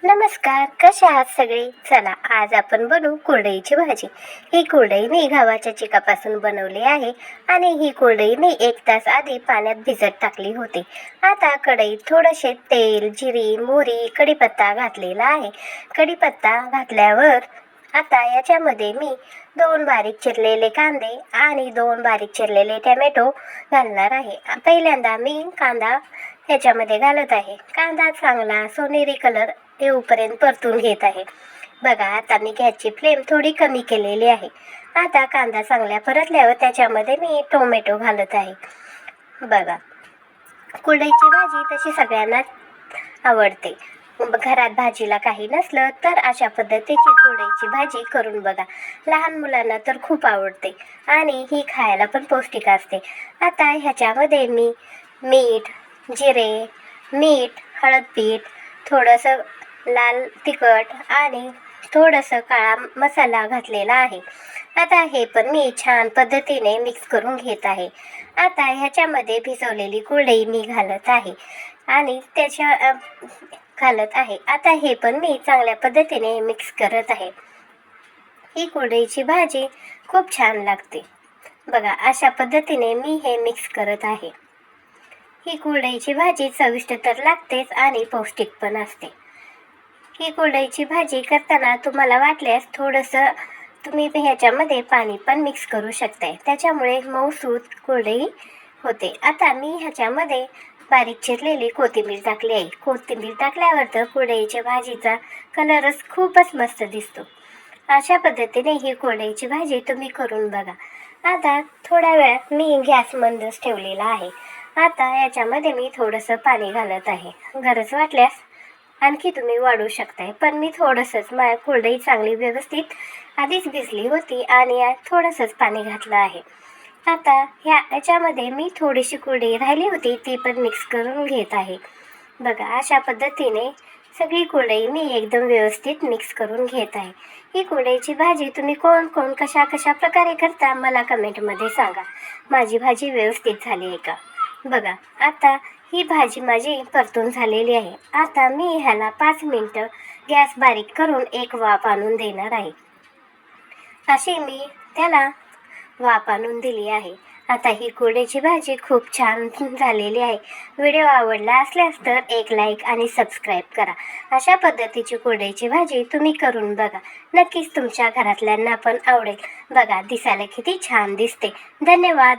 नमस्कार, कशा आहात सगळे? चला आज आपण बनवू कुरडईची भाजी. ही कुरडई मी गव्हाच्या चिकापासून बनवली आहे आणि ही कुरडई मी 1 तास आधी पाण्यात भिजत टाकली होती. आता कढईत थोडेसे तेल, जिरी, मोहरी, कढीपत्ता घातलेला आहे. कढीपत्ता घातल्यावर आता याच्यामध्ये मी 2 बारीक चिरलेले कांदे आणि 2 बारीक चिरलेले टोमॅटो घालणार आहे. पहिल्यांदा मी कांदा ह्याच्यामध्ये घालत आहे. कांदा चांगला सोनेरी कलर येऊपर्यंत परतून घेत आहे. बघा आता मी गॅसची फ्लेम थोडी कमी केलेली आहे. आता कांदा चांगल्या परतल्यावर त्याच्यामध्ये मी टोमॅटो घालत आहे. बघा कुरडईची भाजी तशी सगळ्यांना आवडते. घरात भाजीला काही नसलं तर अशा पद्धतीची कुरडईची भाजी करून बघा. लहान मुलांना तर खूप आवडते आणि ही खायला पण पौष्टिक असते. आता ह्याच्यामध्ये मी मीठ, जिरे, हळद पीठ, थोडंसं लाल तिखट आणि थोडंसं काळा मसाला घातलेला आहे. आता हे पण मी छान पद्धतीने मिक्स करून घेत आहे. आता ह्याच्यामध्ये भिजवलेली कुरडई मी घालत आहे आणि घालत आहे. आता हे पण मी चांगल्या पद्धतीने मिक्स करत आहे. ही कुरडईची भाजी खूप छान लागते. बघा अशा पद्धतीने मी हे मिक्स करत आहे. ही कुरडईची भाजी चविष्ट तर लागतेच आणि पौष्टिक पण असते. ही कुरडईची भाजी करताना तुम्हाला वाटल्यास थोडंसं तुम्ही ह्याच्यामध्ये पाणी पण मिक्स करू शकताय. त्याच्यामुळे मऊसूत कुरडई होते. आता मी ह्याच्यामध्ये बारीक चिरलेली कोथिंबीर टाकली आहे. कोथिंबीर टाकल्यावर तर कुरडईच्या भाजीचा कलरच खूपच मस्त दिसतो. अशा पद्धतीने ही कुरडईची भाजी तुम्ही करून बघा. आता थोड्या वेळात मी गॅस मंदच ठेवलेला आहे. आता याच्यामध्ये मी थोडंसं पाणी घालत आहे. गरज वाटल्यास आणखी तुम्ही वाढवू शकताय, पण मी थोडंसंच कुरडई चांगली व्यवस्थित आधीच भिजली होती आणि थोडंसंच पाणी घातलं आहे. आता याच्यामध्ये मी थोडीशी कुरडई राहिली होती ती पण मिक्स करून घेत आहे. बघा अशा पद्धतीने सगळी कुरडई मी एकदम व्यवस्थित मिक्स करून घेत आहे. ही कुरडईची भाजी तुम्ही कोण कशा प्रकारे करता मला कमेंटमध्ये सांगा. माझी भाजी व्यवस्थित झाली आहे का? बघा आता ही भाजी माझी परतून झालेली आहे. आता मी ह्याला 5 मिनिटं गॅस बारीक करून एक वाफ आणून देणार आहे. अशी मी त्याला वाफ आणून दिली आहे. आता ही कुरडईची भाजी खूप छान झालेली आहे. व्हिडिओ आवडला असल्यास तर एक लाईक आणि सबस्क्राईब करा. अशा पद्धतीची कुरडईची भाजी तुम्ही करून बघा. नक्कीच तुमच्या घरातल्यांना पण आवडेल. बघा दिसायला किती छान दिसते. धन्यवाद.